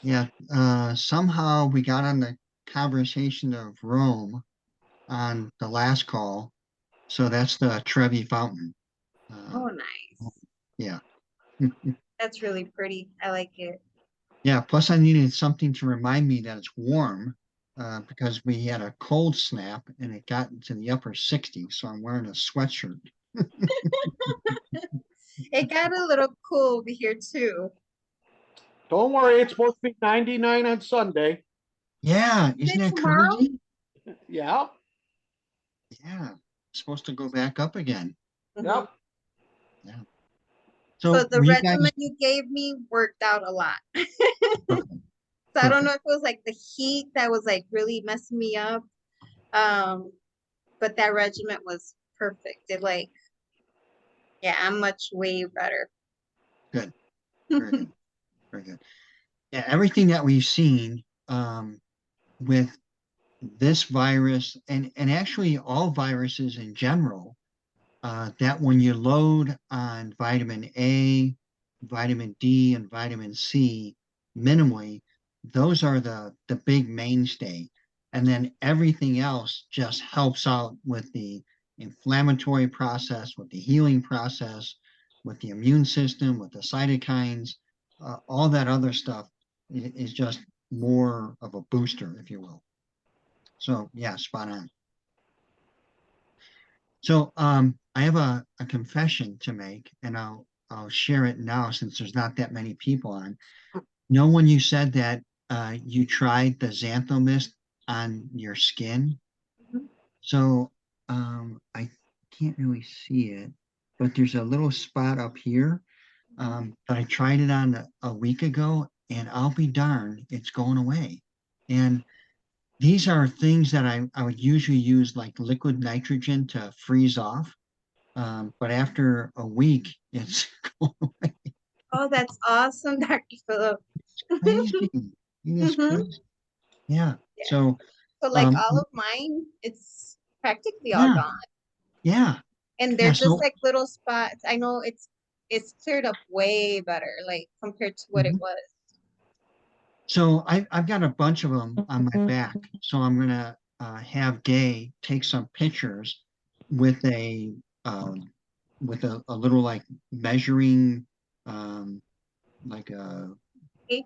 Yeah. Somehow we got on the conversation of Rome on the last call. So that's the Trevi Fountain. Uh, Oh, nice. yeah. That's really pretty. I like it. Yeah. Plus, I needed something to remind me that it's warm because we had a cold snap and it got into the upper 60s. So I'm wearing a sweatshirt. It got a little cool over here too. Don't worry, it's supposed to be 99 on Sunday. Yeah. Is Isn't it that tomorrow? crazy? Yeah. Yeah. It's supposed to go back up again. Hmm. Yep. Yeah. So So the were you guys regimen you gave me worked out a lot. perfect? So I don't know Perfect. if it was like the heat that was like really messing me up. Um, but that regiment was perfect. It like, yeah, I'm much way better. Good. Very good. Very good. Yeah, everything that we've seen with this virus and actually all viruses in general, that when you load on vitamin A, vitamin D, and vitamin C minimally, those are the big mainstay. And then everything else just helps out with the inflammatory process, with the healing process, with the immune system, with the cytokines, all that other stuff is just more of a booster, if you will. So yeah, spot on. So I have a confession to make, and I'll share it now since there's not that many people on. No one you said that you tried the xantho mist on your skin. So I can't really see it, but there's a little spot up here. But I tried it on a week ago, and I'll be darned, it's going away. And these are things that I would usually use like liquid nitrogen to freeze off. But after a week, it's Oh, that's awesome, Dr. Phillip. crazy. It is Hmm. crazy. Yeah. Yeah. So, So like um, all of mine, it's practically all yeah, gone. yeah, And they're yeah. just So, like little spots. I know it's cleared up way better, like compared to what it mhm. was. So I've got a bunch of them on my back. So I'm gonna have Gay take some pictures with um, a little like measuring um, like a Okay.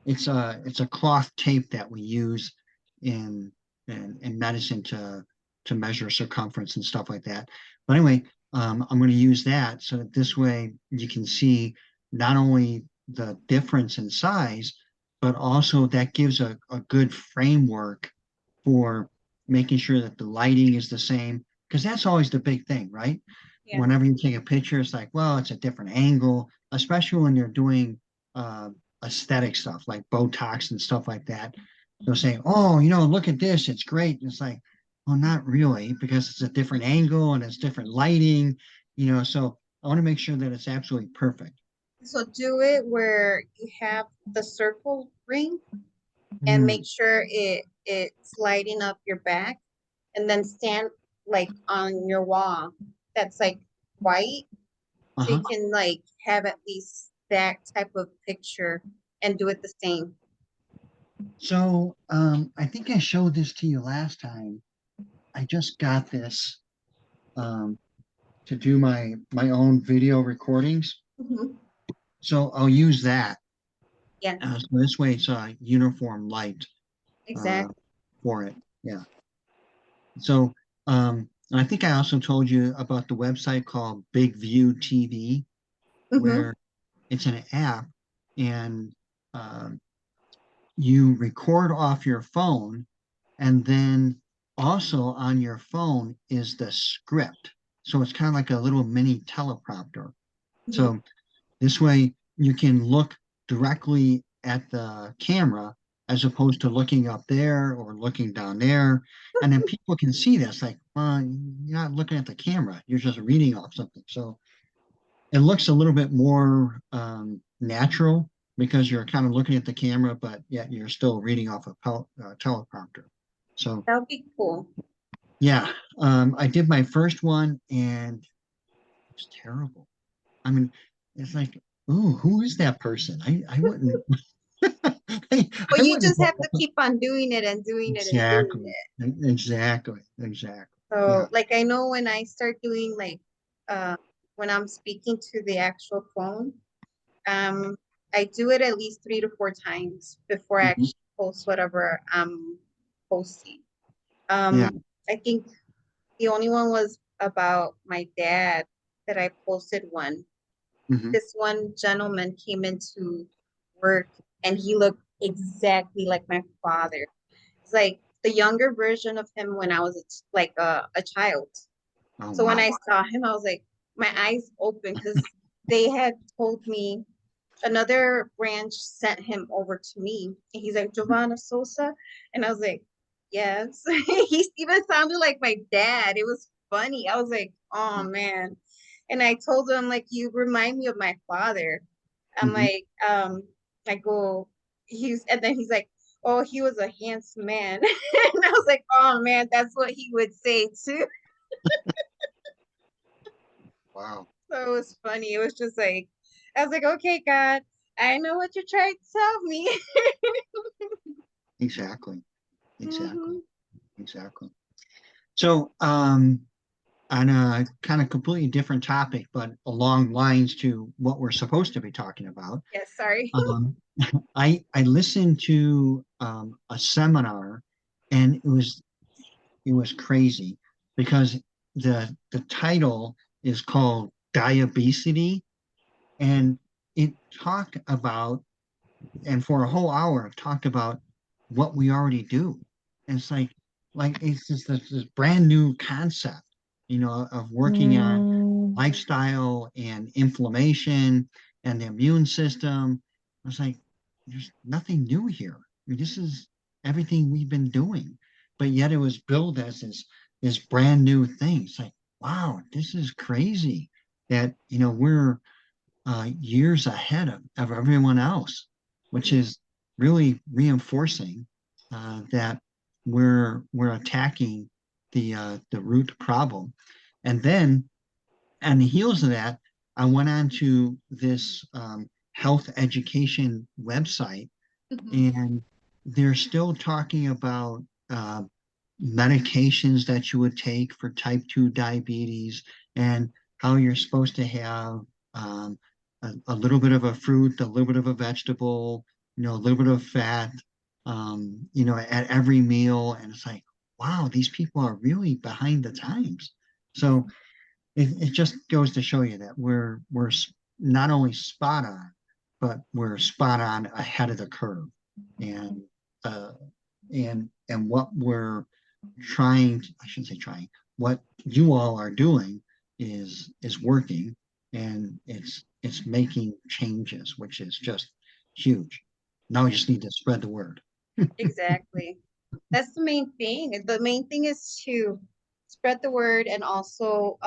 it's a cloth tape that we use in in medicine to measure circumference and stuff like that. But anyway, I'm going to use that so that this way you can see not only the difference in size, but also that gives a good framework for making sure that the lighting is the same. Because that's always the big thing, right? Yeah. Whenever you take a picture, it's like, well, it's a different angle, especially when they're doing uh, aesthetic stuff like Botox and stuff like that. They'll say, "Oh, look at this, it's great." And it's like, well, not really, because it's a different angle and it's different lighting. So I want to make sure that it's absolutely perfect. So do it where you have the circle ring and make Mm, sure it's lighting up your back and then stand like on your wall that's like white so you uh-huh. can like have at least that type of picture and do it the same. So I think I showed this to you last time. I just got this um, to do my own video recordings. Mhm. So I'll use that. Yes, So this way it's a uniform light uh, exactly. for it. Yeah. So I think I also told you about the website called Big View TV, Hmm. where it's an app and um, you record off your phone, and then also on your phone is the script. So it's kind of like a little mini teleprompter. Hmm. So this way you can look directly at the camera as opposed to looking up there or looking down there. And then people can see this, like, well, you're not looking at the camera, you're just reading off something. So it looks a little bit more natural because you're kind of looking at the camera, but yet you're still reading off a teleprompter. So That would be cool. yeah, I did my first one and it's terrible. I mean, it's like, ooh, who is that person? I wouldn't. But I you wouldn't just go have to keep on doing it and doing it and doing exactly, it. exactly. So Yeah. like I know when I start doing like uh when I'm speaking to the actual phone, um I do it at least 3 to 4 times before I Mhm. actually post whatever I'm posting. Yeah. I think the only one was about my dad that I posted one. Hmm. This one gentleman came into work and he looked exactly like my father. It's like the younger version of him when I was like a child. Oh, So when wow. I saw him, I was like, my eyes open because they had told me another branch sent him over to me. And he's like, Giovanna Sosa. And I was like, yes. He even sounded like my dad. It was funny. I was like, oh man. And I told him, like, you remind me of my father. I'm Hmm. like, I go, and then he's like, oh, he was a handsome man. And I was like, oh man, that's what he would say too. Wow. So it was funny. It was just like, I was like, okay, God, I know what you're trying to tell me. Exactly. Exactly. Hmm. Exactly. So, on a kind of completely different topic, but along lines to what we're supposed to be talking about, Yes, sorry. um, I listened to a seminar, and it was crazy because the title is called Diabesity, and it talked about, and for a whole hour it talked about what we already do. And it's like it's just this brand new concept, of working on lifestyle and inflammation and the immune system. It's like there's nothing new here. I mean, this is everything we've been doing, but yet it was billed as this brand new thing. It's like, wow, this is crazy that we're years ahead of everyone else, which is really reinforcing that we're attacking the root problem. And then on the heels of that, I went on to this health education website, Mhm. and they're still talking about uh, medications that you would take for type 2 diabetes, and how you're supposed to have um, a little bit of a fruit, a little bit of a vegetable, a little bit of fat, at every meal. And it's like, wow, these people are really behind the times. So it just goes to show you that we're not only spot on, but we're spot on ahead of the curve. And uh, and what we're trying, I shouldn't say trying, what you all are doing is working, and it's making changes, which is just huge. Now we just need to spread the word. Exactly. That's the main thing. The main thing is to spread the word and also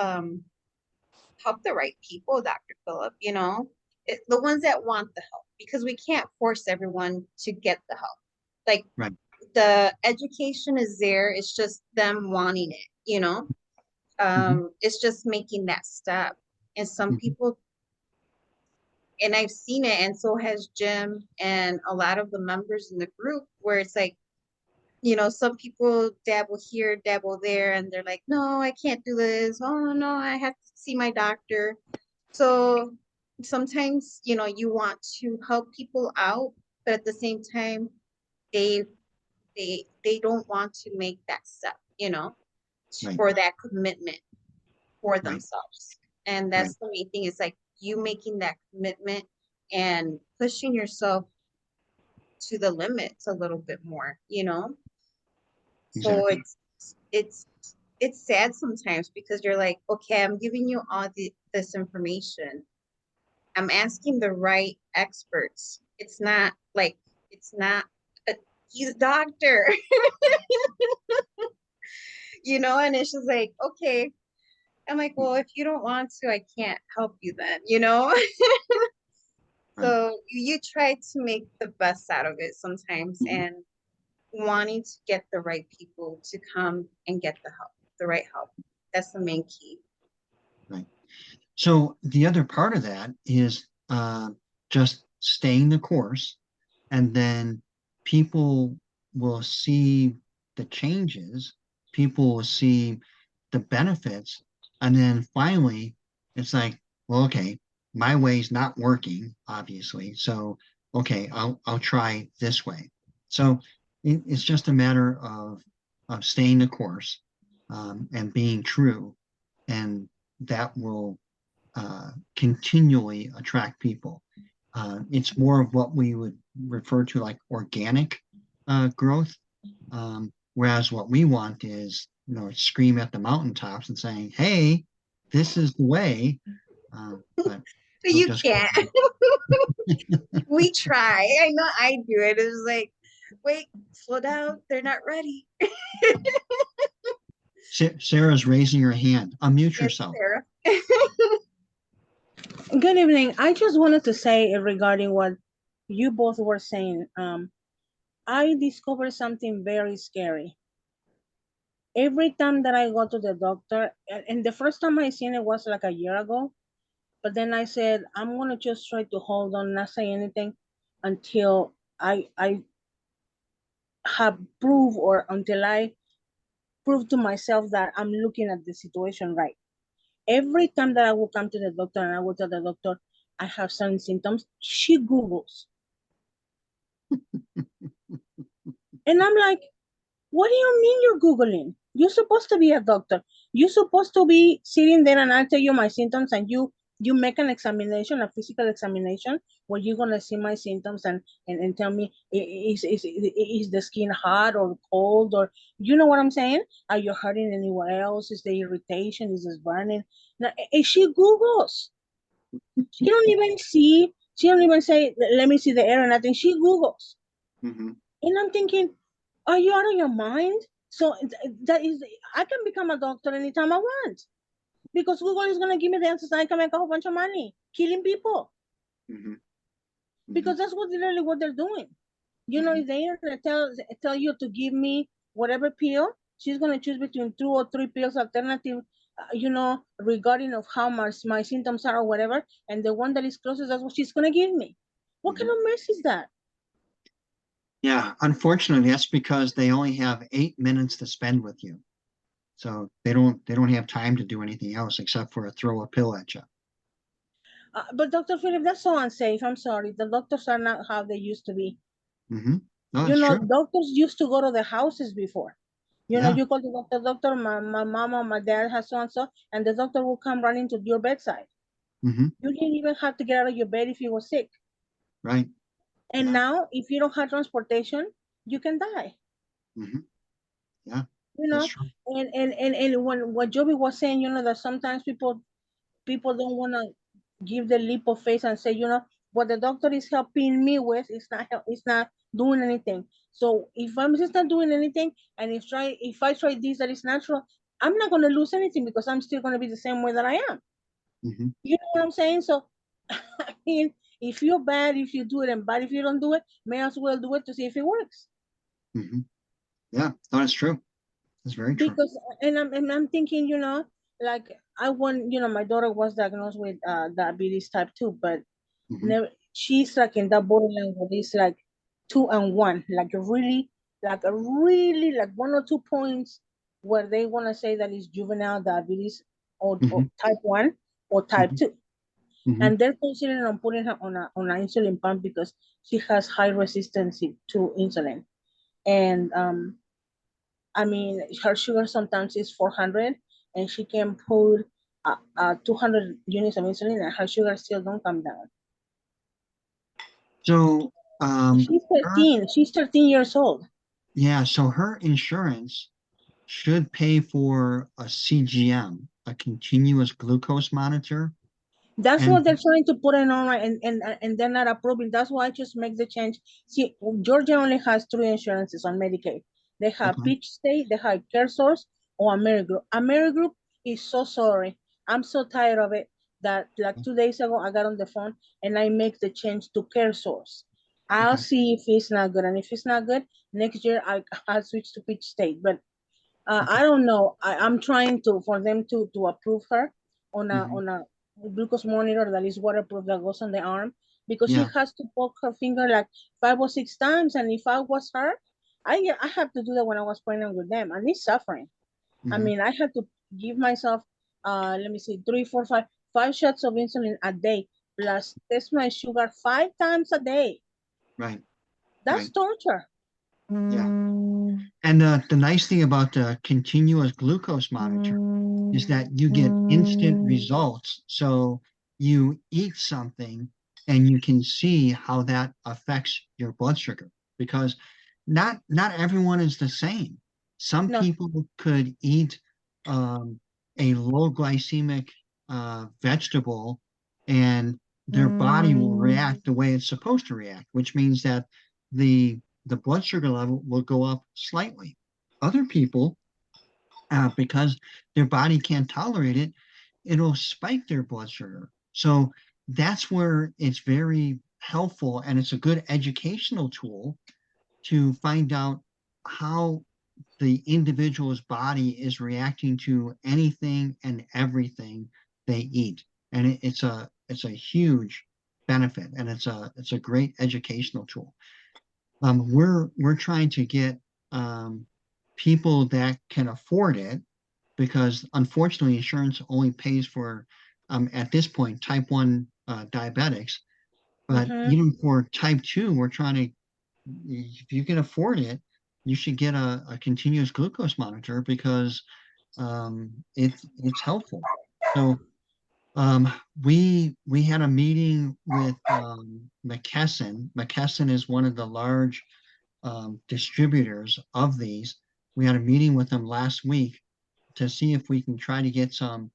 help the right people, Dr. Phillip, the ones that want the help, because we can't force everyone to get the help. Like Right. the education is there, it's just them wanting it. Hmm. It's just making that step. And some Hmm. people, and I've seen it, and so has Jim and a lot of the members in the group, where it's like, some people dabble here, dabble there, and they're like, no, I can't do this. Oh, no, I have to see my doctor. So sometimes, you want to help people out, but at the same time, they they don't want to make that step, Right. for that commitment for Right. themselves. And Right. that's the main thing. It's like you making that commitment and pushing yourself to the limits a little bit more. So Exactly. it's it's sad sometimes because you're like, okay, I'm giving you all this information. I'm asking the right experts. It's not a, he's a doctor, and it's just like, okay. I'm like, well, if you don't want to, I can't help you then. Right. So you try to make the best out of it sometimes, Mhm. and wanting to get the right people to come and get the right help. That's the main key. Right. So the other part of that is just staying the course, and then people will see the changes, people will see the benefits, and then finally it's like, well, okay, my way's not working, obviously. So, okay, I'll try this way. So it's just a matter of staying the course, and being true, and that will continually attract people. It's more of what we would refer to like organic growth, whereas what we want is, scream at the mountaintops and saying, "Hey, this is the way." But they'll You just can't. We try. I know I do it. It's like, wait, slow down. They're not ready. Sarah's raising her hand. Unmute Yes, yourself. Sarah. Good evening. I just wanted to say regarding what you both were saying. I discovered something very scary. Every time that I go to the doctor, and the first time I seen it was like a year ago, but then I said, I'm gonna just try to hold on, not say anything until I have proof or until I prove to myself that I'm looking at the situation right. Every time that I will come to the doctor and I will tell the doctor I have some symptoms, she Googles. And I'm like, what do you mean you're Googling? You're supposed to be a doctor. You're supposed to be sitting there and I'll tell you my symptoms and you make an examination, a physical examination, where you're gonna see my symptoms and tell me is the skin hot or cold, or you know what I'm saying? Are you hurting anywhere else? Is the irritation? Is it burning? Now, she Googles. She don't even say, let me see the air and nothing. She Googles. Mm-hmm. And I'm thinking, are you out of your mind? So that is, I can become a doctor anytime I want because Google is going to give me the answers and I can make a whole bunch of money killing people Mm-hmm. Mm-hmm. because that's what really what they're doing. You know, Mm-hmm. if the internet tell you to give me whatever pill, she's going to choose between 2 or 3 pills alternative, regarding of how much my symptoms are or whatever. And the one that is closest, that's what she's going to give me. What Mm-hmm. kind of mess is that? Yeah, unfortunately, that's because they only have 8 minutes to spend with you. So they don't have time to do anything else except for throw a pill at you. But Dr. Philip, that's so unsafe. I'm sorry. The doctors are not how they used to be. Mm-hmm. No, that's true. Doctors used to go to the houses before. Yeah. You call the doctor, my mama, my dad has so and so, and the doctor will come running to your bedside. Mm-hmm. You didn't even have to get out of your bed if you were sick. Right. And Yeah. now, if you don't have transportation, you can die. Mm-hmm. Yeah. You That's know, true. and when what Joby was saying, that sometimes people don't want to give the leap of faith and say, what the doctor is helping me with it's not doing anything. So if I'm just not doing anything, and if I try this that is natural, I'm not going to lose anything because I'm still going to be the same way that I am. Mm-hmm. You know what I'm saying? So I mean, if you're bad, if you do it, and bad if you don't do it, may as well do it to see if it works. Mm-hmm. Yeah. No, that's true. That's very true. Because and I'm thinking, like I want, my daughter was diagnosed with diabetes type 2, but Mm-hmm. never, she's like in that borderline where it's like 2 and 1, like a really like 1 or 2 points where they want to say that it's juvenile diabetes or Mm-hmm. type 1 or type Mm-hmm. 2. Mm-hmm. And they're considering on putting her on an insulin pump because she has high resistance to insulin. And I mean, her sugar sometimes is 400, and she can put 200 units of insulin, and her sugar still don't come down. So, She's her, 13. She's 13 years old. yeah, so her insurance should pay for a CGM, a continuous glucose monitor. That's And what they're trying to put in on, right, and they're not approving. That's why I just make the change. See, Georgia only has 3 insurances on Medicaid. They have okay, Peach State, they have CareSource, or AmeriGroup. AmeriGroup is so sorry. I'm so tired of it that like 2 days ago I got on the phone and I make the change to CareSource. I'll okay, see if it's not good, and if it's not good, next year I'll switch to Peach State. But okay. I don't know. I'm trying to for them to approve her on a Hmm. glucose monitor that is waterproof that goes on the arm. because she Yeah. has to poke her finger like 5 or 6 times. And if I was her, I have to do that when I was pregnant with them, and it's suffering. I Hmm. mean, I had to give myself, let me see, three, four, five shots of insulin a day, plus test my sugar 5 times a day. Right. That's Right. torture. Yeah. And the nice thing about the continuous glucose monitor is that you get instant results. So you eat something and you can see how that affects your blood sugar, because not everyone is the same. Some No. people could eat a low glycemic vegetable and their body will react the way it's supposed to react, which means that the blood sugar level will go up slightly. Other people, because their body can't tolerate it, it'll spike their blood sugar. So that's where it's very helpful, and it's a good educational tool to find out how the individual's body is reacting to anything and everything they eat. And it's a huge benefit, and it's a great educational tool. We're trying to get people that can afford it, because unfortunately insurance only pays for at this point type 1 diabetics. But Mm-hmm. even for type 2, we're trying to, if you can afford it, you should get a continuous glucose monitor, because it's helpful. So um, we had a meeting with McKesson. McKesson is one of the large distributors of these. We had a meeting with them last week to see if we can try to get some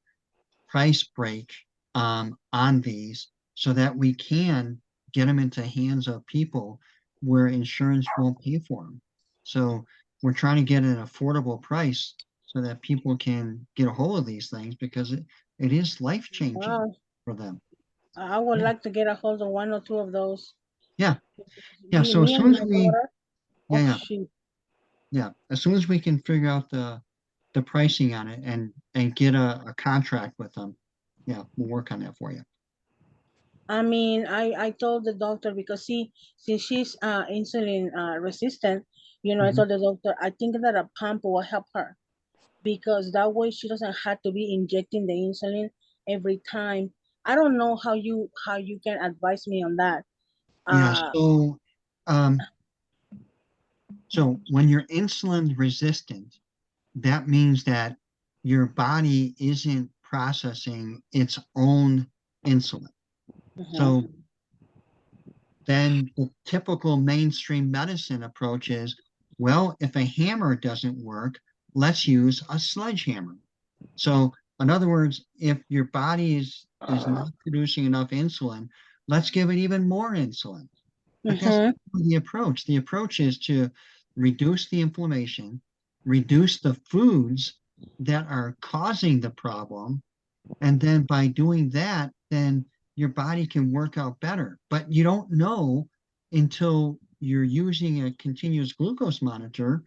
price break on these, so that we can get them into hands of people where insurance won't pay for them. So we're trying to get an affordable price so that people can get a hold of these things, because it is life changing Wow. for them. I would Yeah, like to get a hold of one or two of those. yeah, yeah. Me, So as me soon and as my we, daughter. yeah, Oh, yeah, shoot. yeah, as soon as we can figure out the pricing on it and get a contract with them, yeah, we'll work on that for you. I mean, I told the doctor because since she's insulin resistant, I Mhm. told the doctor I think that a pump will help her because that way she doesn't have to be injecting the insulin every time. I don't know how you can advise me on that. Yeah, Uh, um, so when you're insulin resistant, that means that your body isn't processing its own insulin. mhm, So then the typical mainstream medicine approach is, well, if a hammer doesn't work, let's use a sledgehammer. So, in other words, if your body is not producing enough insulin, let's give it even more insulin. But that's mhm, not the approach. The approach is to reduce the inflammation, reduce the foods that are causing the problem, and then by doing that, then your body can work out better. But you don't know until you're using a continuous glucose monitor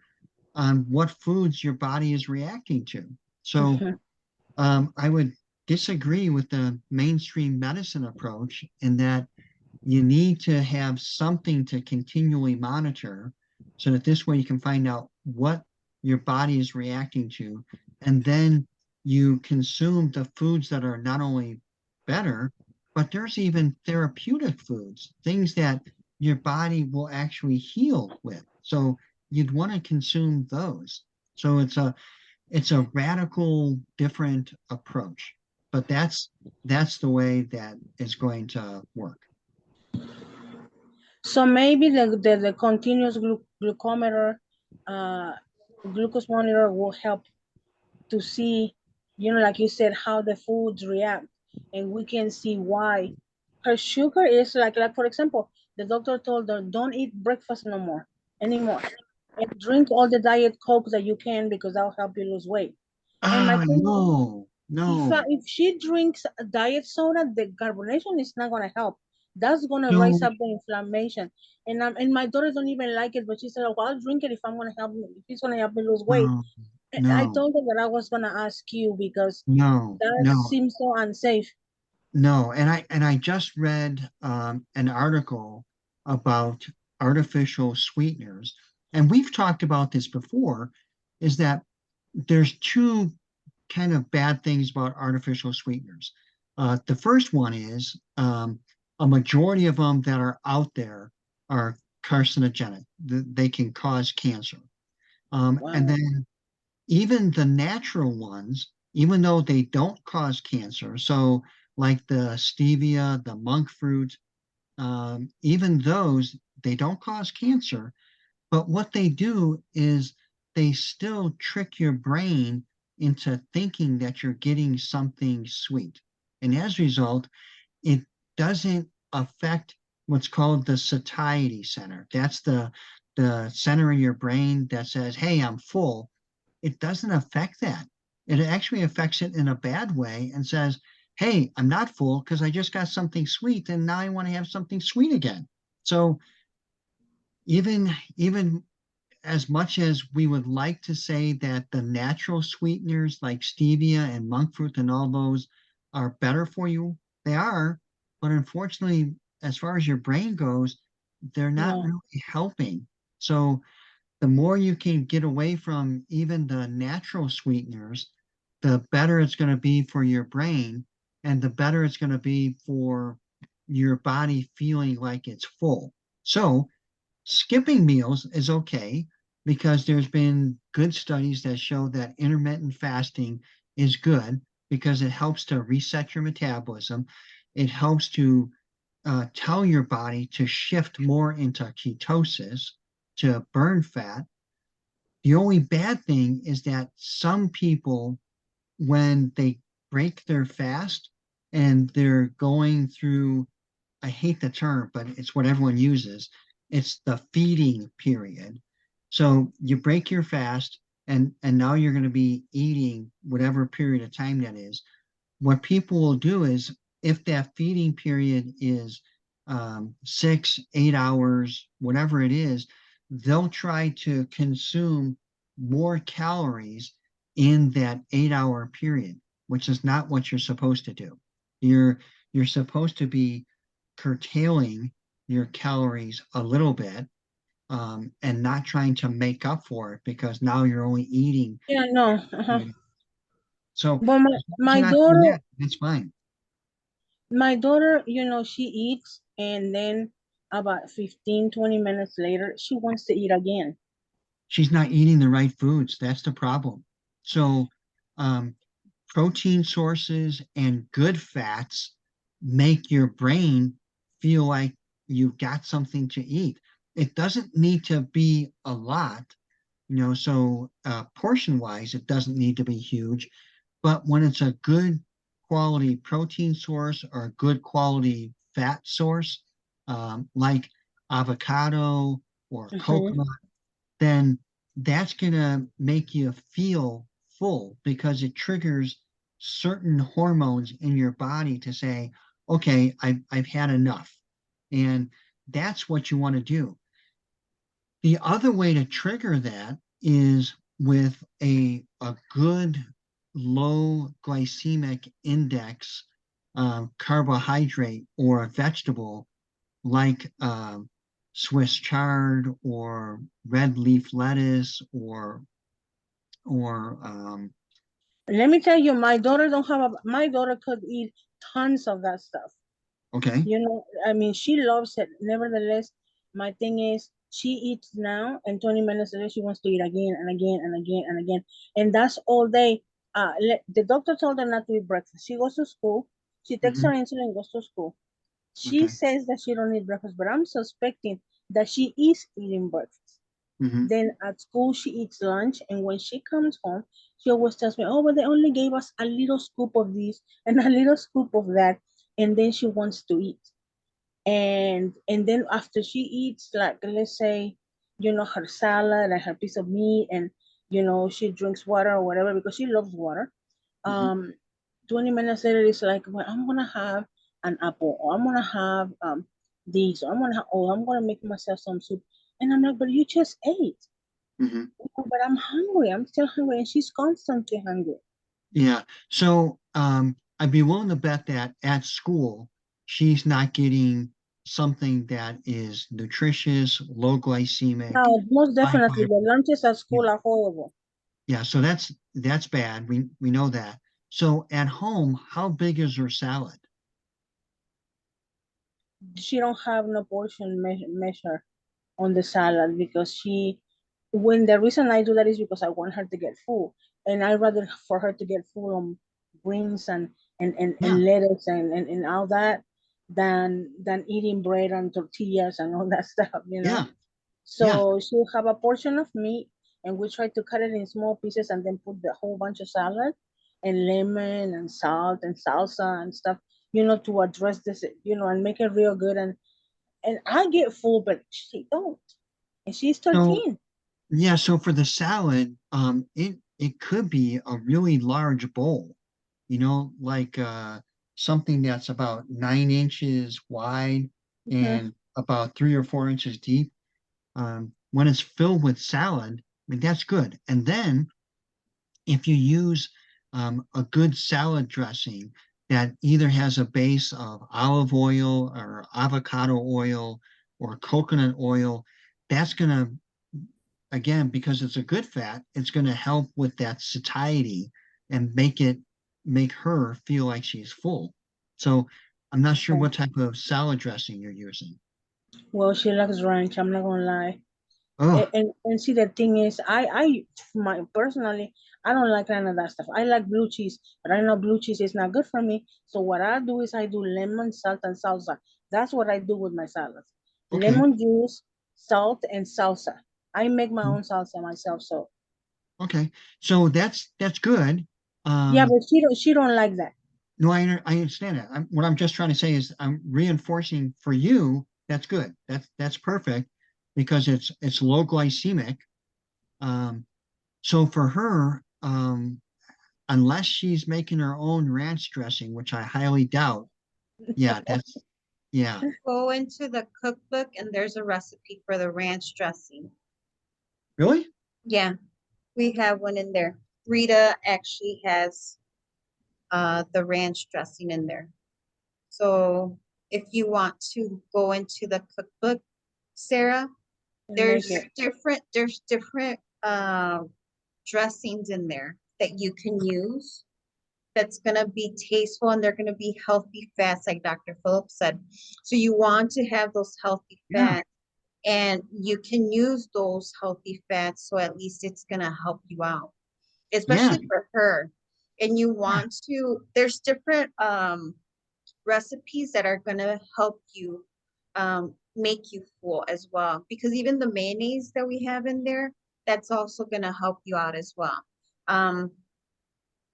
on what foods your body is reacting to. So mhm, I would disagree with the mainstream medicine approach in that you need to have something to continually monitor, so that this way you can find out what your body is reacting to. And then you consume the foods that are not only better, but there's even therapeutic foods, things that your body will actually heal with. So you'd want to consume those. So it's a radical different approach, but that's the way that is going to work. So maybe the continuous glucometer, uh, glucose monitor will help to see, like you said, how the foods react, and we can see why her sugar is like for example, the doctor told her don't eat breakfast no more anymore, and drink all the diet coke that you can because that'll help you lose weight. And my Ah, thing is, no, no, if she drinks a diet soda, the carbonation is not gonna help. That's gonna raise no, up the inflammation. And my daughter don't even like it, but she said, "Well, I'll drink it if if it's gonna help me lose weight." no, I no, told her that I was gonna ask you because no, that no, seems so unsafe. No, and I just read an article about artificial sweeteners, and we've talked about this before, is that there's two kind of bad things about artificial sweeteners. The first one is a majority of them that are out there are carcinogenic. They can cause cancer. And Wow. then even the natural ones, even though they don't cause cancer, so like the stevia, the monk fruit, even those, they don't cause cancer. But what they do is they still trick your brain into thinking that you're getting something sweet. And as a result, it doesn't affect what's called the satiety center. That's the center in your brain that says, hey, I'm full. It doesn't affect that. It actually affects it in a bad way and says, hey, I'm not full because I just got something sweet and now I want to have something sweet again. So even as much as we would like to say that the natural sweeteners like stevia and monk fruit and all those are better for you, they are. But unfortunately, as far as your brain goes, they're not No. really helping. So the more you can get away from even the natural sweeteners, the better it's going to be for your brain and the better it's going to be for your body feeling like it's full. So skipping meals is okay because there's been good studies that show that intermittent fasting is good because it helps to reset your metabolism. It helps to tell your body to shift more into ketosis to burn fat. The only bad thing is that some people, when they break their fast and they're going through, I hate the term, but it's what everyone uses. It's the feeding period. So you break your fast and now you're going to be eating whatever period of time that is. What people will do is if that feeding period is 6, 8 hours, whatever it is, they'll try to consume more calories in that 8 hour period, which is not what you're supposed to do. You're supposed to be curtailing your calories a little bit and not trying to make up for it because now you're only eating. Yeah, no. Uh-huh. So But as long as you're not doing that, that's fine. my daughter, she eats and then about 15, 20 minutes later, she wants to eat again. She's not eating the right foods. That's the problem. So, um, protein sources and good fats make your brain feel like you've got something to eat. It doesn't need to be a lot, so portion wise, it doesn't need to be huge. But when it's a good quality protein source or a good quality fat source, like avocado or Hmm. coconut, then that's going to make you feel full because it triggers certain hormones in your body to say, okay, I've had enough. And that's what you want to do. The other way to trigger that is with a good low glycemic index carbohydrate or a vegetable like Swiss chard or red leaf lettuce or Let me tell you, my daughter could eat tons of that stuff. okay. I mean, she loves it. Nevertheless, my thing is, she eats now, and 20 minutes later, she wants to eat again and again and again and again. And that's all day. The doctor told her not to eat breakfast. She goes to school, she takes her Hmm. insulin, goes to school. She Okay. says that she don't eat breakfast, but I'm suspecting that she is eating breakfast. Hmm. Then at school, she eats lunch, and when she comes home, she always tells me, "Oh, but they only gave us a little scoop of this and a little scoop of that," and then she wants to eat. And then after she eats, like, let's say, her salad and her piece of meat, and she drinks water or whatever because she loves water. Hmm. um 20 minutes later it's like, well, I'm gonna have an apple, or I'm gonna have these, or I'm gonna make myself some soup. And I'm like, but you just ate. Hmm. "Oh, but I'm hungry, I'm still hungry," and she's constantly hungry. Yeah. So I'd be willing to bet that at school, she's not getting something that is nutritious, low glycemic, No, most high definitely. fiber. The lunches at Yeah, school are horrible. yeah. So that's bad. We know that. So at home, how big is her salad? She don't have no portion measure on the salad because when the reason I do that is because I want her to get full, and I rather for her to get full on greens Yeah, and lettuce and all that than eating bread and tortillas and all that stuff, you know. yeah, yeah. So she'll have a portion of meat, and we try to cut it in small pieces and then put the whole bunch of salad and lemon and salt and salsa and stuff, to address this, and make it real good. And I get full, but she don't, and she's So 13. yeah, so for the salad, it could be a really large bowl, like something that's about 9 inches wide Mhm. and about 3 or 4 inches deep. When it's filled with salad, I mean, that's good. And then if you use a good salad dressing that either has a base of olive oil or avocado oil or coconut oil, that's going to, again, because it's a good fat, it's going to help with that satiety and make her feel like she's full. So I'm not sure Okay. what type of salad dressing you're using. Well, she likes ranch. I'm not gonna lie. Oh, And see, the thing is, my personally, I don't like none of that stuff. I like blue cheese, but I know blue cheese is not good for me. So what I do is I do lemon, salt, and salsa. That's what I do with my salads. okay. Lemon juice, salt, and salsa. I make my own salsa myself. So Okay. So that's good. yeah, Um, but she don't like that. no, I understand that. What I'm just trying to say is I'm reinforcing for you, that's good. That's perfect because it's low glycemic. Um, so for her, unless she's making her own ranch dressing, which I highly doubt, yeah, yeah. Go into the cookbook and there's a recipe for the ranch dressing. Really? Yeah, we have one in there. Rita actually has the ranch dressing in there. So if you want to go into the cookbook, Sarah, And make there's it. different dressings in there that you can use that's gonna be tasteful and they're gonna be healthy fats, like Dr. Phillip said. So you want to have those healthy Yeah, fats and you can use those healthy fats so at least it's gonna help you out, yeah, especially for her. And you yeah, want to, there's different recipes that are gonna help you make you full as well. Because even the mayonnaise that we have in there, that's also gonna help you out as well. Um,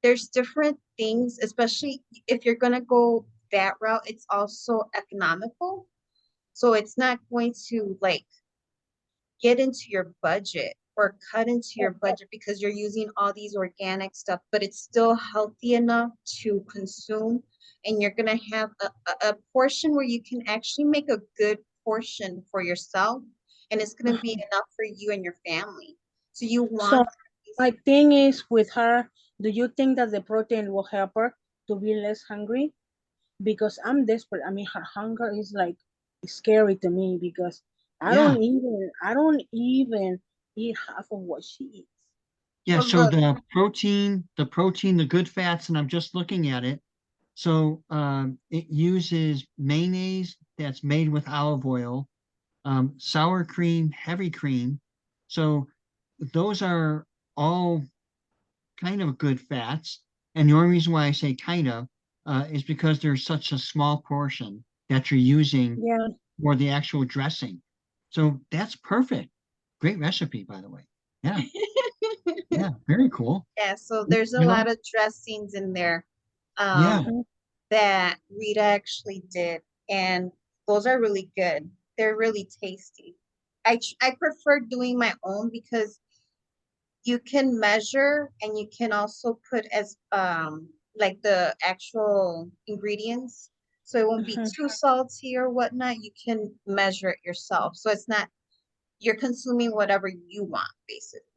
there's different things, especially if you're gonna go that route, it's also economical. So it's not going to like get into your budget or cut into your budget because you're using all these organic stuff, but it's still healthy enough to consume. And you're going to have a portion where you can actually make a good portion for yourself. And it's going to be enough for you and your family. So you So want, my thing is with her, do you think that the protein will help her to be less hungry? Because I'm desperate. I mean, her hunger is like scary to me because yeah, I don't even eat half of what she eats. yeah. well, So look, the protein, the good fats, and I'm just looking at it. So it uses mayonnaise that's made with olive oil, sour cream, heavy cream. So those are all kind of good fats. And the only reason why I say kind of is because there's such a small portion that you're using Yeah. for the actual dressing. So that's perfect. Great recipe, by the way. Yeah, yeah, very cool. yeah, so You there's a you know, lot of dressings in there. yeah, Um, Mhm. that Rita actually did, and those are really good. They're really tasty. I prefer doing my own because you can measure and you can also put as like the actual ingredients. So it won't be Mhm. too salty or whatnot. You can measure it yourself. So it's not you're consuming whatever you want, basically.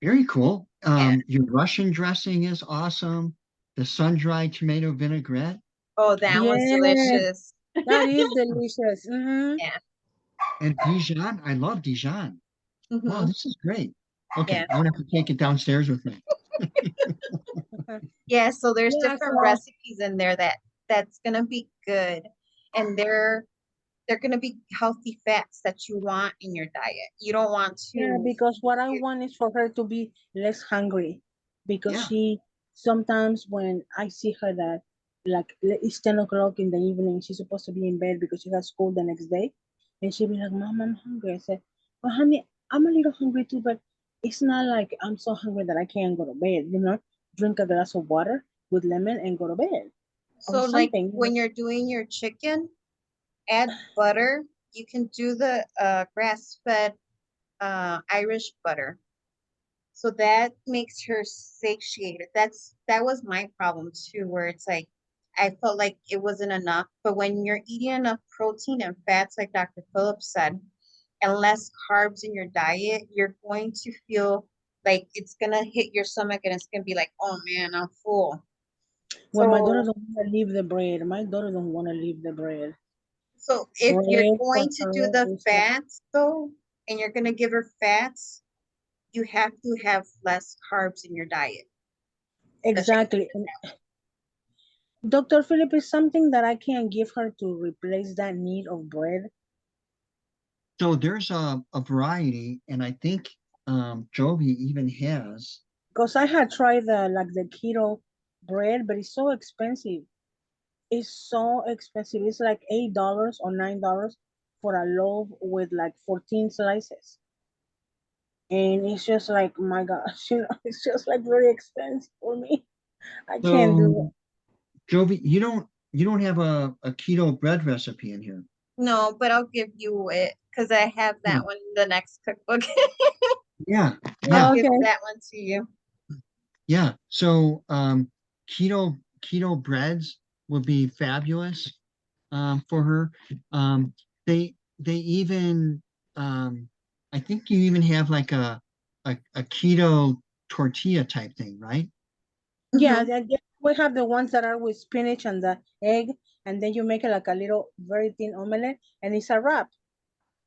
very cool. Yeah. Your Russian dressing is awesome. the sun-dried tomato vinaigrette Oh, that one's Yes, delicious. that is delicious. Mm-hmm. Yeah. and Dijon. I love Dijon. Wow, Hmm. this is great. Okay, Yeah. I'm gonna have to take it downstairs with me. Yeah. So there's Yeah, different so recipes in there that's gonna be good. And they're gonna be healthy fats that you want in your diet. You don't want yeah, to. because what I want is for her to be less hungry. Because Yeah. she sometimes when I see her that it's 10 o'clock in the evening, she's supposed to be in bed because she has school the next day. And she'll be like, Mom, I'm hungry. I said, well, honey, I'm a little hungry too, but it's not like I'm so hungry that I can't go to bed, Drink a glass of water with lemon and go to bed or So like something. when you're doing your chicken, add butter. You can do the grass-fed Irish butter. So that makes her satiated. That was my problem too, where it's like I felt like it wasn't enough. But when you're eating enough protein and fats, like Dr. Phillips said, and less carbs in your diet, you're going to feel like it's gonna hit your stomach and it's gonna be like, oh man, I'm full. Well, my daughter So don't want to leave the bread. My daughter don't want to leave the bread. so if you're Bread for going to do her the is like, fats though, and you're gonna give her fats, you have to have less carbs in your diet. That's exactly. And Dr. Philip is something that I can give her to replace that need of bread. So there's a variety, and I think Jovi even has. Because I had tried the keto bread, but it's so expensive. It's so expensive. It's like $8 or $9 for a loaf with like 14 slices. And it's just like, my gosh, it's just like very expensive for me. I can't do So Jovi, you don't have a keto bread recipe in here. no, but I'll give you it because I have Yeah, that one in the next cookbook. yeah, it. I'll yeah, give Okay. that one to you. yeah. So keto breads would be fabulous for her. They even I think you even have like a keto tortilla type thing, right? Yeah, Hmm. yeah, we have the ones that are with spinach and the egg, and then you make it like a little very thin omelette, and it's a wrap.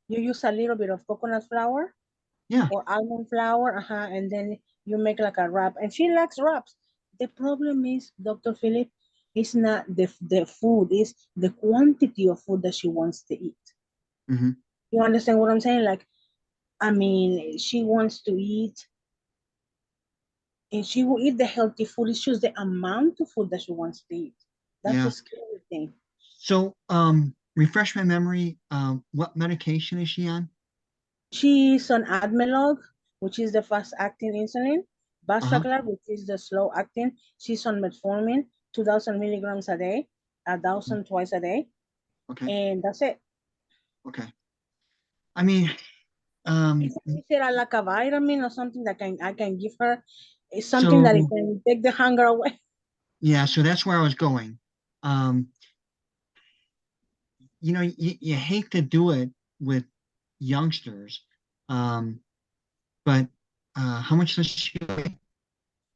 You use a little bit of coconut flour Yeah. or almond flour, and then you make like a wrap. And she likes wraps. The problem is, Dr. Philip, it's not the food, it's the quantity of food that she wants to eat. Hmm. You understand what I'm saying? Like, I mean, she wants to eat and she will eat the healthy food. It's just the amount of food that she wants to eat. That's the Yeah. scary thing. So refresh my memory. What medication is she on? She's on Admelog, which is the fast-acting insulin, Uh-huh. Basaglar, which is the slow-acting. She's on metformin, 2,000 milligrams a day, a Okay. thousand twice a day, Okay. and that's it. Okay. I mean, If um, I said I like a vitamin or something that I can give her, it's something that it so can take the hunger away. yeah, so that's where I was going. Um, you hate to do it with youngsters, um, but how much does she weigh?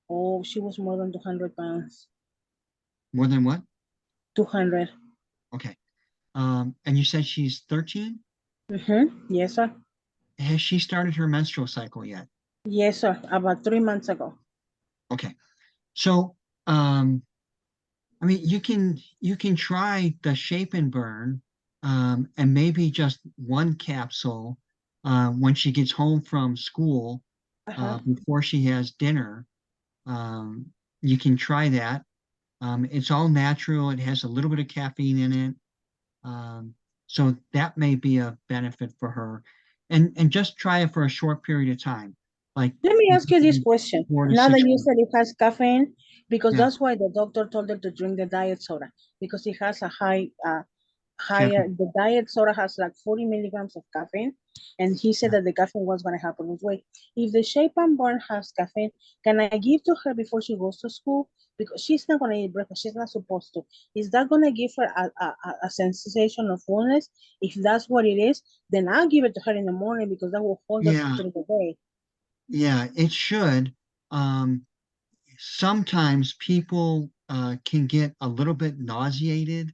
Oh, she was more than 200 pounds. More than what? 200. Okay. And you said she's 13? Mm-hmm. Yes, sir. Has she started her menstrual cycle yet? Yes, sir. About 3 months ago. Okay. So, um, I mean, you can try the shape and burn, and maybe just one capsule when she gets home from school, Uh-huh. before she has dinner. Um, you can try that. It's all natural. It has a little bit of caffeine in it. Um, so that may be a benefit for her. And just try it for a short period of time, like Let me ask you this question. four to Now that six you weeks. said it has caffeine, because Yeah, that's why the doctor told her to drink the diet soda, because it has a higher, caffeine. the diet soda has like 40 milligrams of caffeine. And he said Yeah, that the caffeine was going to happen with weight. If the shape and burn has caffeine, can I give to her before she goes to school? Because she's not going to eat breakfast. She's not supposed to. Is that going to give her a sensation of fullness? If that's what it is, then I'll give it to her in the morning because that will hold her yeah, through the day. yeah. It should. Sometimes people can get a little bit nauseated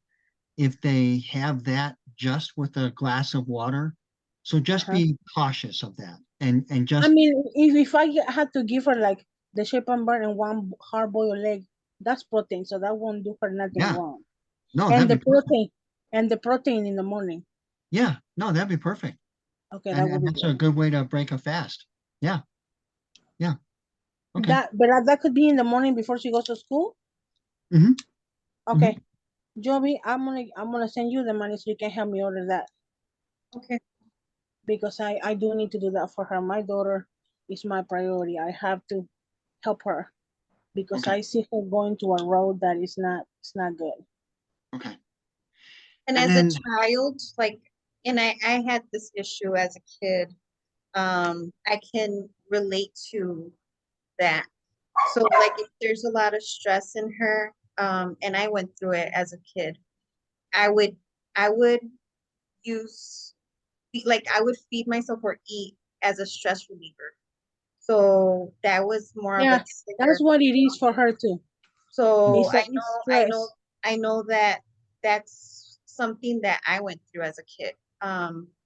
if they have that just with a glass of water. So just Uh-huh. be cautious of that, and I just mean, if I had to give her like the shape and burn and one hard boiled egg, that's protein, so that won't do her nothing yeah, wrong. no, And that'd the be perfect. protein, and the protein in the morning. Yeah, no, that'd be perfect. Okay, And that would and be that's a great. good way to break a fast. Yeah, yeah, okay. That could be in the morning before she goes to school. Hmm. Hmm. Okay, Joby, I'm gonna send you the money so you can help me order that Okay. because I do need to do that for her. My daughter is my priority. I have to help her because Okay, I see her going to a road that is not it's not good. okay. And And as a then child, like, and I had this issue as a kid. I can relate to that. So like if there's a lot of stress in her, and I went through it as a kid, I would I would use like I would feed myself or eat as a stress reliever. So that was more of a Yeah, that's trigger. what it is for her too. So It's stress. I know that that's something that I went through as a kid.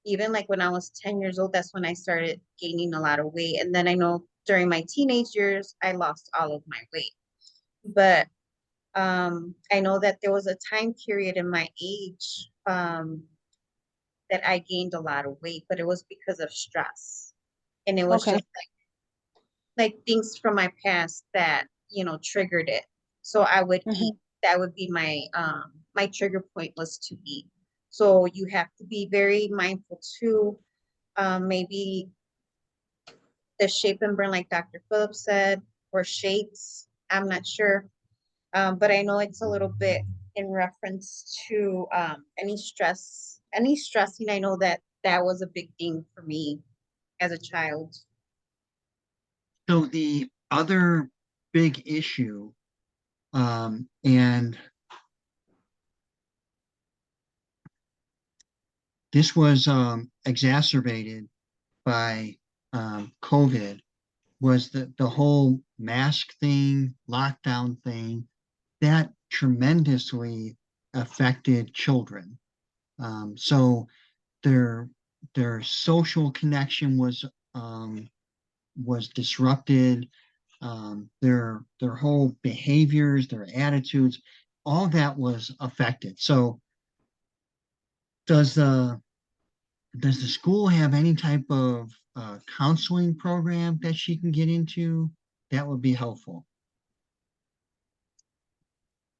Even like when I was 10 years old, that's when I started gaining a lot of weight. And then I know during my teenage years, I lost all of my weight. But I know that there was a time period in my age that I gained a lot of weight, but it was because of stress. And it was Okay. just like things from my past that, triggered it. So I would eat. Hmm. That would be my trigger point was to eat. So you have to be very mindful too. Maybe the shape and burn, like Dr. Phillips said, or shakes. I'm not sure. But I know it's a little bit in reference to any stressing. I know that that was a big thing for me as a child. so the other big issue, and this was exacerbated by COVID, was the whole mask thing, lockdown thing, that tremendously affected children. So their their social connection was disrupted. Their whole behaviors, their attitudes, all that was affected. So does the does the school have any type of counseling program that she can get into? That would be helpful.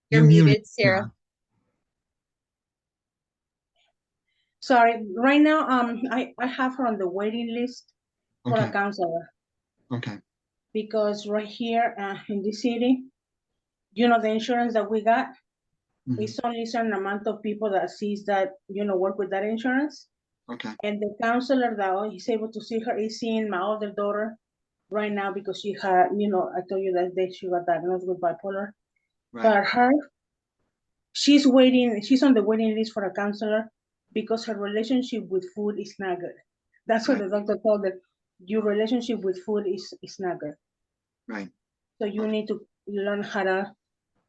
You're You're muted, muted, Sarah. Sarah. Sorry. Right now, I have her on the waiting list for a Okay, counselor okay. because right here in the city, the insurance that we got, Mhm. it's only a certain amount of people that sees that, work with that insurance. Okay, And the counselor that he's able to see her is seeing my older daughter right now because she had, I told you that day she got diagnosed with bipolar. right, But she's on the waiting list for a counselor because her relationship with food is not good. That's what right, the doctor told her. Your relationship with food is not good. right, So you okay, need to learn how to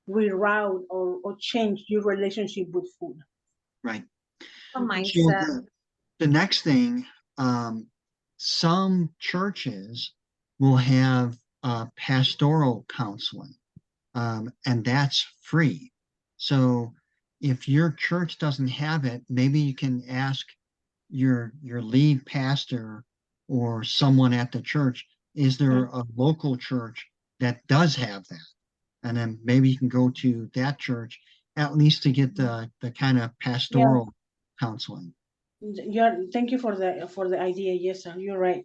reroute or change your relationship with food. right. A So mindset. the next thing, um, some churches will have pastoral counseling, and that's free. So if your church doesn't have it, maybe you can ask your lead pastor or someone at the church, is there Mhm. a local church that does have that? And then maybe you can go to that church at least to get the kind of Yeah, pastoral counseling. thank you for the idea. Yes, sir, you're right.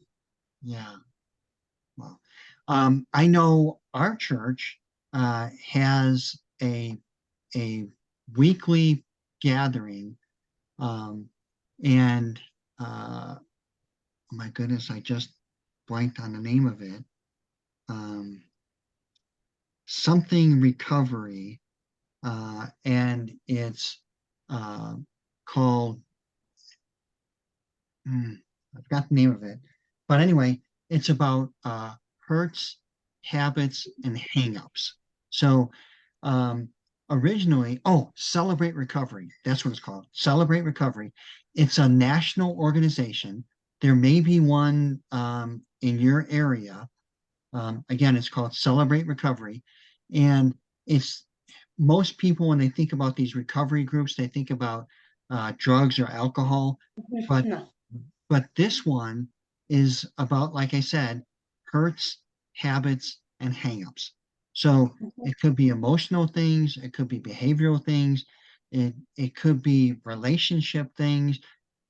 Yeah. Well, I know our church has a weekly gathering, um, and oh my goodness, I just blanked on the name of it. Um, Something recovery, and it's uh, called. I forgot the name of it, but anyway, it's about hurts, habits, and hangups. So um, originally, oh, Celebrate Recovery. That's what it's called. Celebrate Recovery. It's a national organization. There may be one in your area. Again, it's called Celebrate Recovery. And it's most people, when they think about these recovery groups, they think about drugs or alcohol. But No. this one is about, like I said, hurts, habits, and hangups. So Mhm. it could be emotional things, it could be behavioral things, it could be relationship things,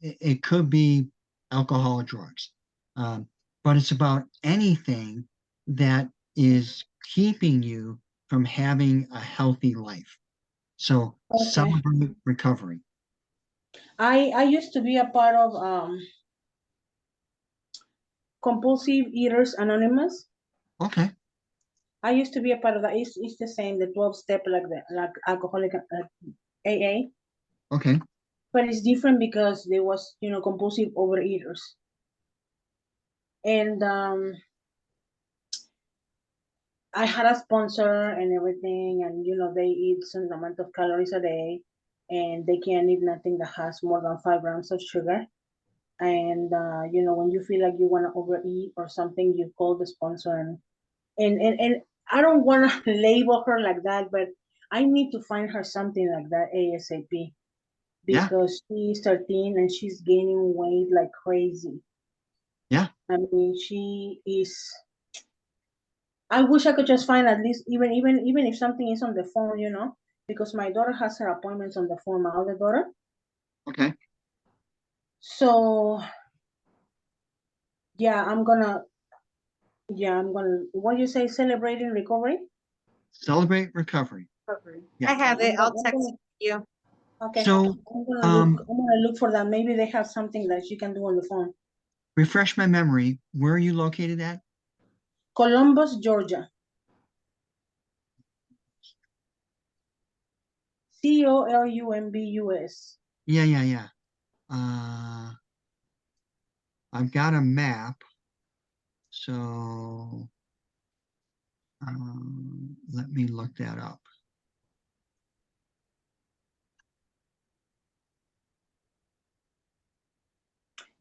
it could be alcohol or drugs. Um, but it's about anything that is keeping you from having a healthy life. So Okay. celebrate recovery. I used to be a part of Compulsive Eaters Anonymous. Okay, I used to be a part of that. It's the same, the 12 step like the like alcoholic AA, okay, but it's different because there was compulsive overeaters, and I had a sponsor and everything, and they eat some amount of calories a day, and they can't eat nothing that has more than 5 grams of sugar. And when you feel like you want to overeat or something, you call the sponsor, and I don't want to label her like that, but I need to find her something like that ASAP yeah, because she's 13 and she's gaining weight like crazy. yeah, I mean, she is. I wish I could just find at least even if something is on the phone, because my daughter has her appointments on the phone, my older daughter. okay. So yeah, I'm gonna what you say, celebrating recovery? Celebrate recovery. I Yeah. Yeah, have it. I'll text it to you. okay. So, I'm gonna look. um, I'm gonna look for that. Maybe they have something that you can do on the phone. refresh my memory. Where are you located at? Columbus, Georgia. Columbus. Yeah, yeah, yeah. Uh, I've got a map. So, let me look that up.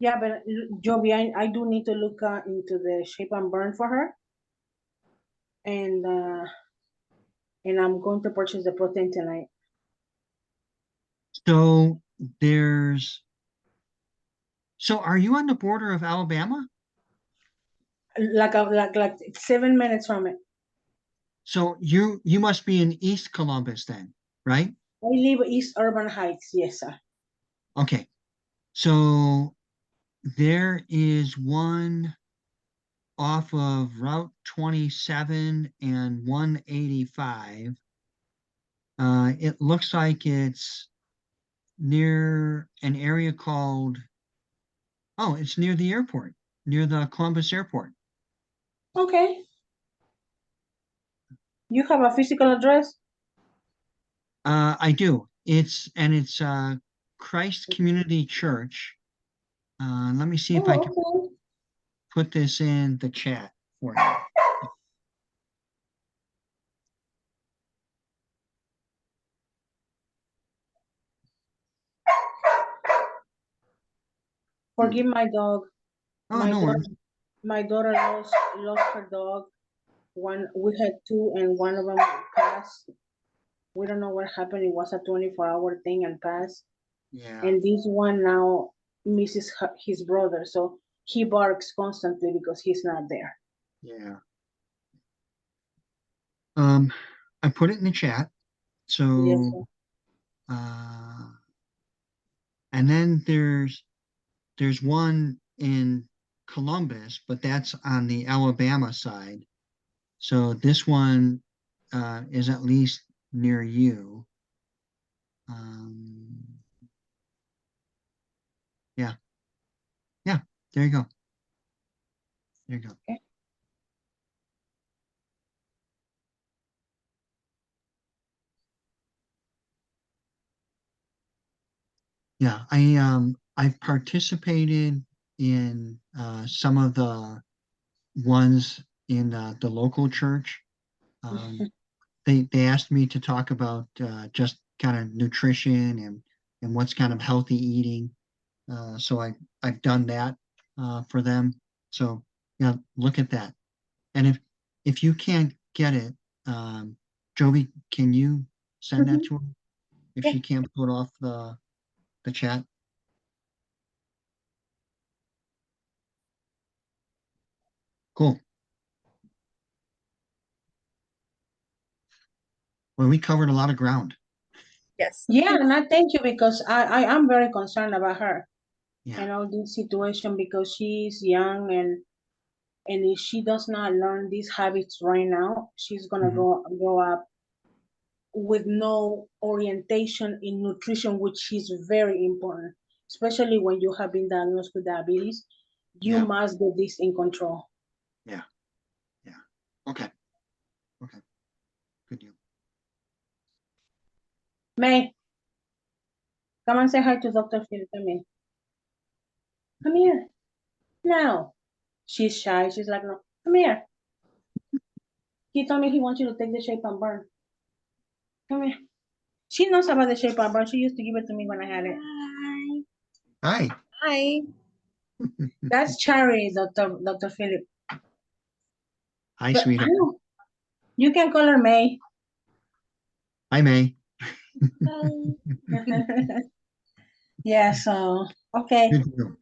Yeah, but Joby, I do need to look into the shape and burn for her, and I'm going to purchase the protein tonight. So there's, so are you on the border of Alabama? Like 7 minutes from it. So you must be in East Columbus then, right? I live East Urban Heights. Yes, sir. Okay. So there is one off of Route 27 and 185. It looks like it's near an area called, oh, it's near the airport, near the Columbus Airport. Okay. You have a physical address? I do. It's Christ Community Church. Let me see if I Oh, can okay. put this in the chat for you. Forgive Hmm. my dog. Oh, My no daughter, worries. my daughter lost her dog. One we had two, and one of them passed. We don't know what happened. It was a 24-hour thing and passed. Yeah, And this one now misses his brother, so he barks constantly because he's not there. yeah. Um, I put it in the chat. Yes, So, sir. uh, and then there's one in Columbus, but that's on the Alabama side. So this one is at least near you. Um, yeah, yeah. There you go. There you go. Okay. Yeah, I've participated in some of the ones in the local church. Um, they asked me to talk about just kind of nutrition and what's kind of healthy eating. So I've done that for them. So yeah, look at that. And if you can't get it, Jovi, can you send that Mhm. to her if Yeah. she can't pull it off the chat? Cool. Well, we covered a lot of ground. Yes. Yeah, and I thank you because I am very concerned about her Yeah. and all this situation because she's young and if she does not learn these habits right now, she's gonna Mhm. grow up with no orientation in nutrition, which is very important, especially when you have been diagnosed with diabetes. You Yeah. must get this in control. Yeah. Yeah. Okay. Okay. Good deal. May, come and say hi to Dr. Phil. Come in. Come here. No. She's shy. She's like, no. Come here. He told me he wants you to take the shape and burn. Come here. She knows about the shape and burn. She used to give it to me when I had it. Hi. Hi. That's Cherry, Dr. Philip. Hi, But I sweetheart. know you can call her May. Hi, May. Yeah, so okay. Good deal.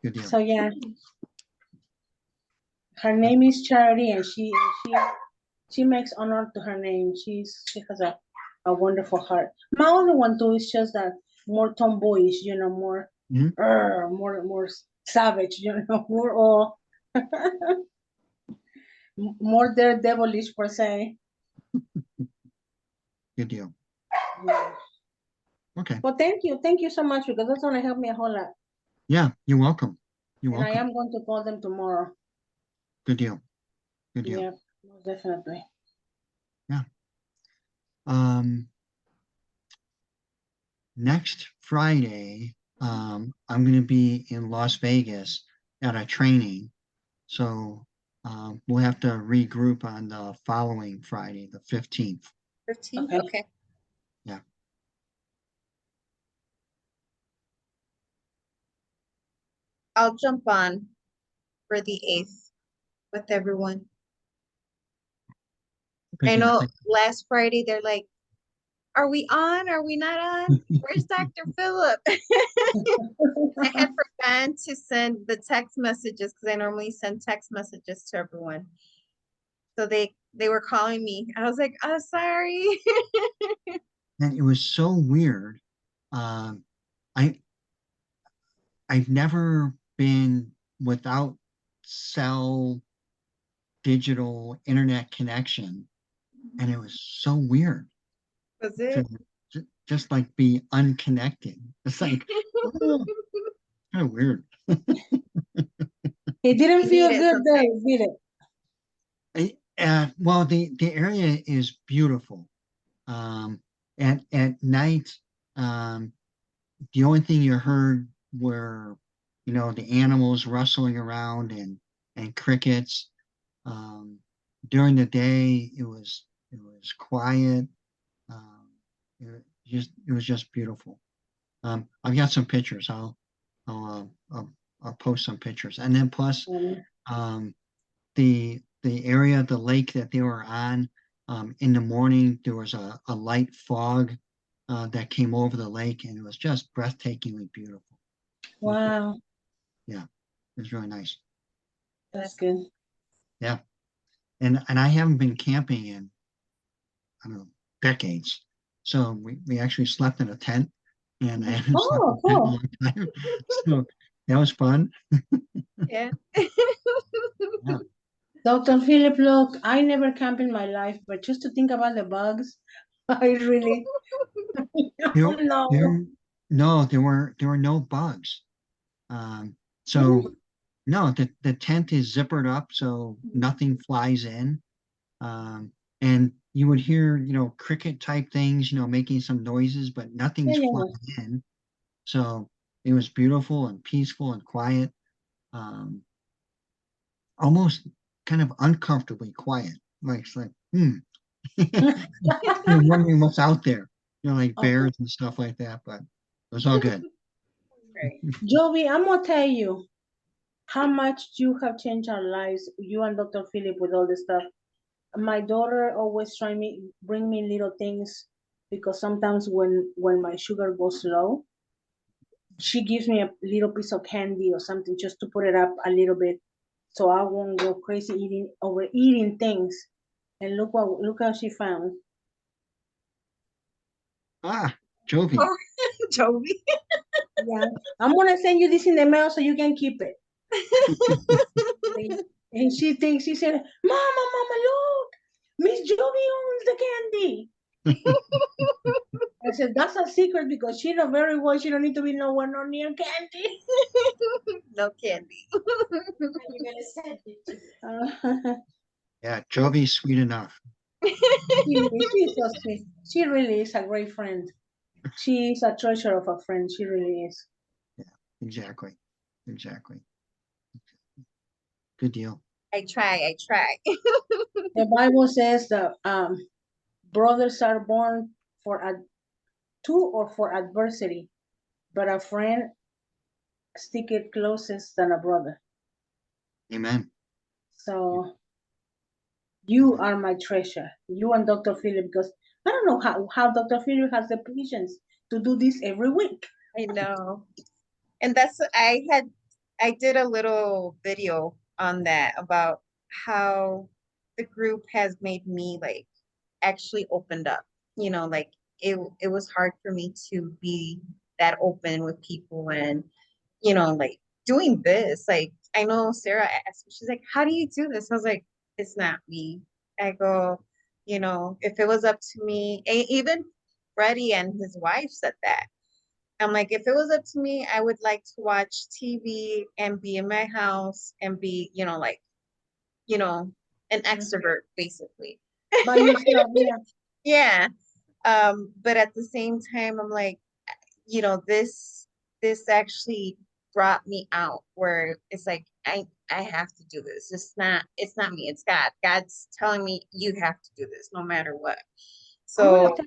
Good deal. So yeah, her name is Charity and she makes honor to her name. She has a wonderful heart. My other one too is just that more tomboyish, more Mhm. more savage, more more daredevilish per se. Good deal. Yeah. Okay. Well, thank you so much because that's gonna help me a whole lot. Yeah, you're welcome. You're And I welcome. am going to call them tomorrow. Good deal. Good deal. Yeah, most definitely. Yeah. Um, Next Friday, I'm going to be in Las Vegas at a training. So we'll have to regroup on the following Friday, the 15th. 15th. Okay. Okay. Yeah. I'll jump on for the 8th with everyone. Good I deal. know last Friday they're like, are we on? Are we not on? Where's Dr. Phillip? I had forgotten to send the text messages because I normally send text messages to everyone. So they were calling me. I was like, oh, sorry. And it was so weird. Um, I I've never been without cell digital internet connection, and it was so weird Was to it? just like be unconnected. It's like, oh, kind of weird. It didn't We feel need it good there, sometimes. did it? Well, the area is beautiful. Um, at night, um, the only thing you heard were, the animals rustling around and crickets. Um, During the day, it was quiet. Um, it was just beautiful. I've got some pictures. I'll post some pictures, and then plus Um, um, the area, the lake that they were on. In the morning, there was a light fog that came over the lake, and it was just breathtakingly beautiful. It was great. wow, Yeah, it was really nice. that's good. Yeah, and I haven't been camping in, I don't know, decades. So we actually slept in a tent, and I haven't slept in Oh, a tent in a cool. long time. So that was fun. Yeah. Yeah. Dr. Philip, look, I never camp in my life, but just to think about the bugs, I really, There, oh no. there, no, there were no bugs. Um, No. so no, the tent is zippered up, so nothing flies in. And you would hear, cricket type things, making some noises, but Yeah, nothing's flying yeah. in. So it was beautiful and peaceful and quiet. Um, Almost kind of uncomfortably quiet. Like it's like, You're wondering what's out there. Like Okay. bears and stuff like that, but it was all good. Right. Jovi, I'm gonna tell you how much you have changed our lives, you and Dr. Philip, with all this stuff. My daughter always bring me little things, because sometimes when my sugar goes low, she gives me a little piece of candy or something just to put it up a little bit, so I won't go crazy overeating things. And look how she found. Ah, Jovi. Oh, Joey. Yeah, I'm gonna send you this in the mail so you can keep it. And she said, Mama, look, Miss Jovi owns the candy. I said, that's a secret, because she know very well she don't need to be nowhere near candy. No candy. Uh, Yeah, Jovi's sweet enough. she's so sweet. She really is a great friend. She is a treasure of a friend. She really is. Yeah, exactly. Exactly. Good deal. I try. The Bible says that brothers are born for two or for adversity, but a friend stick it closest than a brother. Amen. So you Amen. are my treasure. You and Dr. Philip, because I don't know how Dr. Philip has the patience to do this every week. I know. And I did a little video on that about how the group has made me like actually opened up. Like it was hard for me to be that open with people, and like doing this. Like I know Sarah asked me, she's like, how do you do this? I was like, it's not me. I go, if it was up to me, even Freddie and his wife said that. I'm like, if it was up to me, I would like to watch TV and be in my house and be, like, you know, an extrovert basically. By yourself, yeah. Yeah. But at the same time, I'm like, this actually brought me out where it's like I have to do this. It's not me, it's God. God's telling me you have to do this no matter what. I'm gonna So tell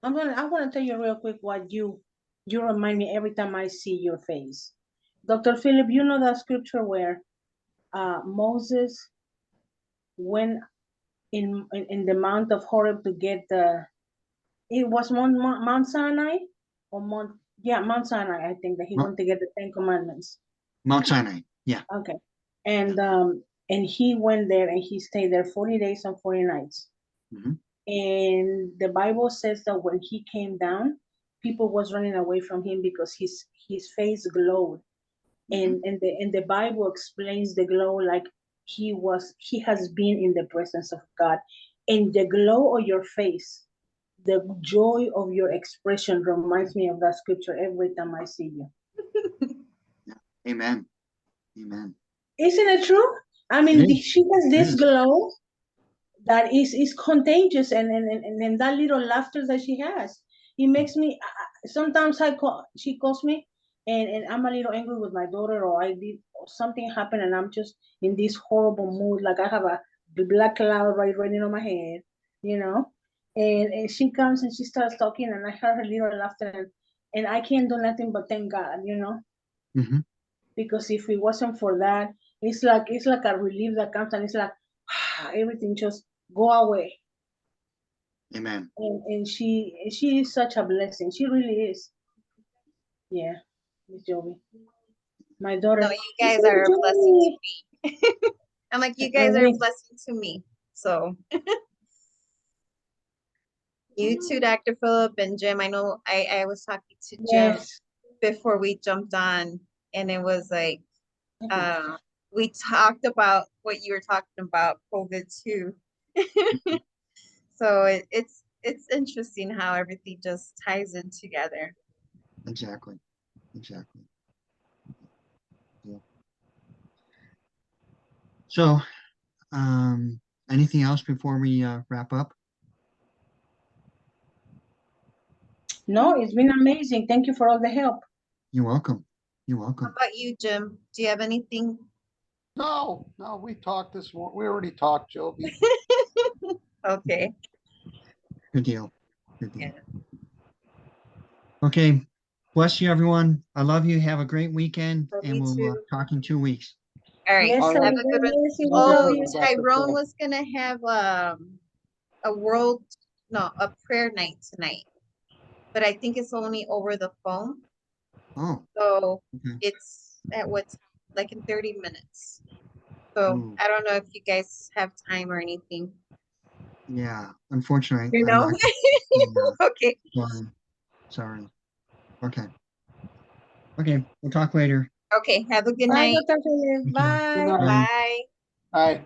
I want to tell you real quick what you remind me every time I see your face. Dr. Philip, you know that scripture where Moses went in the Mount of Horeb to get it was Mount Sinai, or Mount Sinai, I think, that he Mo- went to get the Ten Commandments. Mount Sinai. Yeah. Okay. And he went there and he stayed there 40 days and 40 nights. Hmm. And the Bible says that when he came down, people was running away from him because his face glowed. Hmm. And the Bible explains the glow like he has been in the presence of God. And the glow of your face, the joy of your expression reminds me of that scripture every time I see you. Yeah. Amen. Amen. Isn't it true? I It mean, is. she has It this is. glow that is contagious, and that little laughter that she has, it makes me sometimes she calls me, and I'm a little angry with my daughter, or I did or something happened, and I'm just in this horrible mood, like I have a black cloud right on my head, you know and she comes and she starts talking, and I heard her little laughter, and I can't do nothing but thank God, Hmm. because if it wasn't for that, it's like a relief that comes, and it's like everything just go away. Amen. And she is such a blessing. She really is. Yeah, Miss Joey, my no, daughter. you Miss guys are a blessing to Joey. me. I'm like, you guys And are a we, blessing to me. So you too, Dr. Phillip and Jim. I know I was talking to Jim yes. before we jumped on, and it was like we talked about what you were talking about, COVID too. So it's interesting how everything just ties in together. Exactly. Exactly. Yeah. So, anything else before we wrap up? No, it's been amazing. Thank you for all the help. You're welcome. You're How welcome. about you, Jim? Do you have anything? No, we talked this morning. We already talked, Joby. Okay. Good deal. Good deal. Yeah. Okay. Bless you, everyone. I love you. Have a great weekend, Love and you we'll too. talk in 2 weeks. All right. Yes, All sir. Have right. a good one. Yes, we Love you love Oh, too, you. Dr. Tyrone Phil. was gonna have a world no a prayer night tonight, but I think it's only over the phone. Oh, So okay. it's at what time? Like in 30 minutes. So Ooh, I don't know if you guys have time or anything. yeah. Unfortunately, You I'm know? not. Yeah, Okay. sorry. Sorry. Okay. Okay. We'll talk later. Okay. Have a good Bye, night. Dr. Philip. Thank you. Good Bye. night. Bye. Bye. Bye.